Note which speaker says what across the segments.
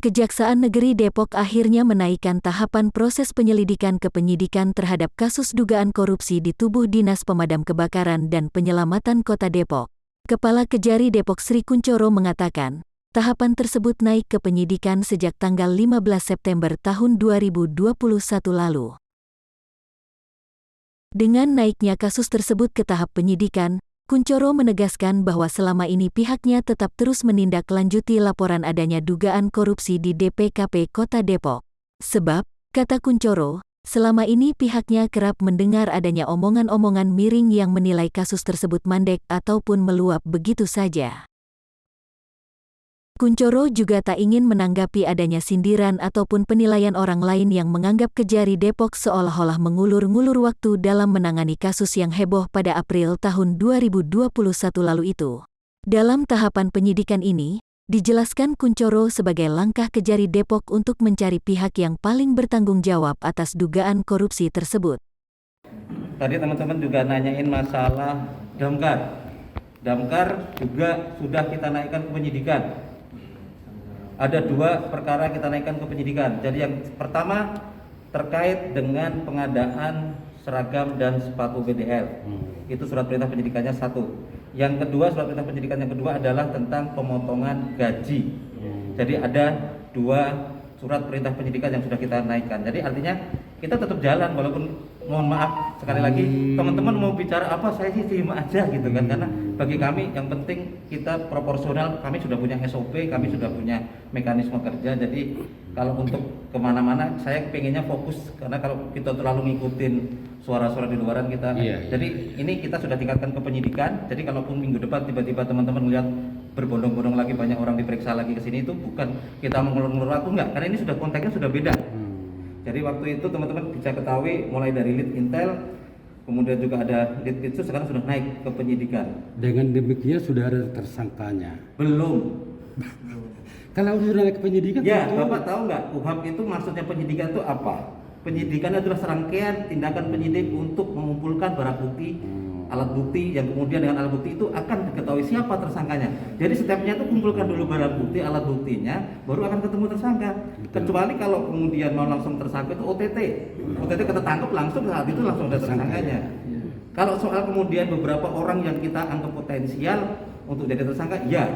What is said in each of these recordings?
Speaker 1: Kejaksaan Negeri Depok akhirnya menaikkan tahapan proses penyelidikan ke penyidikan terhadap kasus dugaan korupsi di tubuh Dinas Pemadam Kebakaran dan Penyelamatan Kota Depok. Kepala Kejari Depok Sri Kuncoro mengatakan, tahapan tersebut naik ke penyidikan sejak tanggal 15 September tahun 2021 lalu. Dengan naiknya kasus tersebut ke tahap penyidikan, Kuncoro menegaskan bahwa selama ini pihaknya tetap terus menindaklanjuti laporan adanya dugaan korupsi di DPKP Kota Depok. Sebab, kata Kuncoro, selama ini pihaknya kerap mendengar adanya omongan-omongan miring yang menilai kasus tersebut mandek ataupun meluap begitu saja. Kuncoro juga tak ingin menanggapi adanya sindiran ataupun penilaian orang lain yang menganggap Kejari Depok seolah-olah mengulur-ngulur waktu dalam menangani kasus yang heboh pada April tahun 2021 lalu itu. Dalam tahapan penyidikan ini, dijelaskan Kuncoro sebagai langkah Kejari Depok untuk mencari pihak yang paling bertanggung jawab atas dugaan korupsi tersebut.
Speaker 2: Tadi teman-teman juga nanyain masalah damkar. Damkar juga sudah kita naikkan ke penyidikan. Ada dua perkara kita naikkan ke penyidikan. Jadi yang pertama terkait dengan pengadaan seragam dan sepatu BDL. Itu surat perintah penyidikannya satu. Yang kedua, surat perintah penyidikan yang kedua adalah tentang pemotongan gaji. Jadi ada dua surat perintah penyidikan yang sudah kita naikkan. Jadi artinya kita tetap jalan walaupun mohon maaf sekali lagi teman-teman mau bicara apa saya sih terima aja gitu kan, karena bagi kami yang penting kita proporsional, kami sudah punya SOP, kami sudah punya mekanisme kerja. Jadi kalau untuk kemana-mana saya pengennya fokus, karena kalau kita terlalu ngikutin suara-suara di luaran kita jadi ini kita sudah tingkatkan ke penyidikan. Jadi kalaupun minggu depan tiba-tiba teman-teman melihat berbondong-bondong lagi banyak orang diperiksa lagi ke sini, itu bukan kita mengulur-ngulur waktu, enggak, karena ini sudah konteksnya sudah beda. Jadi waktu itu teman-teman bisa ketahui mulai dari lead intel, kemudian juga ada lead itsus, sekarang sudah naik ke penyidikan.
Speaker 3: Dengan demikian sudah ada tersangkanya?
Speaker 2: Belum.
Speaker 3: Kalau sudah naik ke penyidikan?
Speaker 2: Ya, Bapak tahu nggak UHAP itu maksudnya penyidikan itu apa? Penyidikan adalah serangkaian tindakan penyidik untuk mengumpulkan barang bukti, alat bukti, yang kemudian dengan alat bukti itu akan diketahui siapa tersangkanya. Jadi stepnya itu kumpulkan dulu barang bukti, alat buktinya, baru akan ketemu tersangka. Kecuali kalau kemudian mau langsung tersangka itu OTT. OTT ketangkep langsung saat itu langsung ada tersangkanya. Kalau soal kemudian beberapa orang yang kita anggap potensial untuk jadi tersangka, ya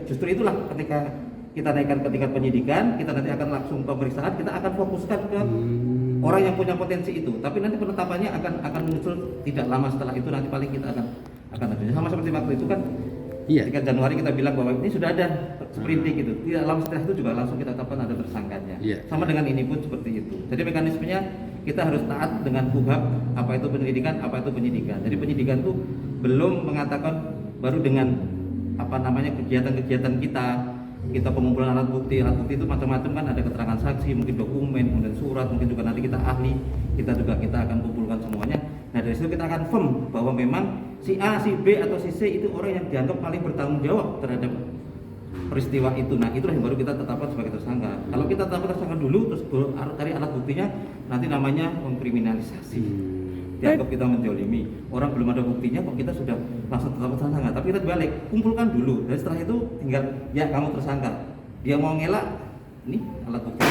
Speaker 2: justru itulah ketika kita naikkan ke tingkat penyidikan, kita nanti akan langsung pemeriksaan, kita akan fokuskan ke orang yang punya potensi itu. Tapi nanti penetapannya akan muncul tidak lama setelah itu, nanti paling kita akan ada. Sama seperti waktu itu kan, ketika Januari kita bilang bahwa ini sudah ada sprinting gitu. Tidak lama setelah itu juga langsung kita tetapkan ada tersangkanya. Sama dengan ini pun seperti itu. Jadi mekanismenya kita harus taat dengan UHAP, apa itu penyelidikan, apa itu penyidikan. Jadi penyidikan itu belum mengatakan, baru dengan kegiatan-kegiatan kita pengumpulan alat bukti itu macam-macam kan, ada keterangan saksi, mungkin dokumen, kemudian surat, mungkin juga nanti kita ahli, kita akan kumpulkan semuanya. Nah dari situ kita akan firm bahwa memang si A, si B atau si C itu orang yang dianggap paling bertanggung jawab terhadap peristiwa itu. Nah itulah yang baru kita tetapkan sebagai tersangka. Kalau kita tetapkan tersangka dulu, terus cari alat buktinya, nanti namanya mengkriminalisasi. Dianggap kita menjolimi, orang belum ada buktinya kok kita sudah langsung tetapkan tersangka. Tapi kita balik, kumpulkan dulu, dan setelah itu tinggal ya kamu tersangka. Dia mau ngelak, ini alat bukti.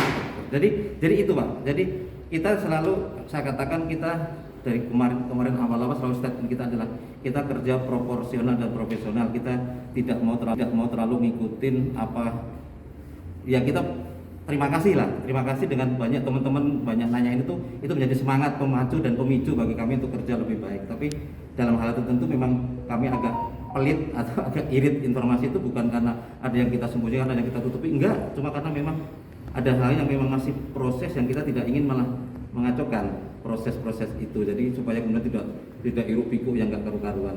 Speaker 2: Jadi itu Pak. Jadi kita selalu, saya katakan kita dari kemarin awal-awal selalu statement kita adalah kita kerja proporsional dan profesional. Kita tidak mau terlalu ngikutin apa ya. Kita terima kasih dengan banyak teman-teman banyak nanyain itu menjadi semangat, pemacu dan pemicu bagi kami untuk kerja lebih baik. Tapi dalam hal tertentu memang kami agak pelit atau agak irit informasi itu, bukan karena ada yang kita sembunyikan, ada yang kita tutupi, enggak, cuma karena memang ada hal yang memang masih proses yang kita tidak ingin malah mengacaukan proses-proses itu. Jadi supaya kemudian tidak hiruk pikuk yang enggak karu-karuan.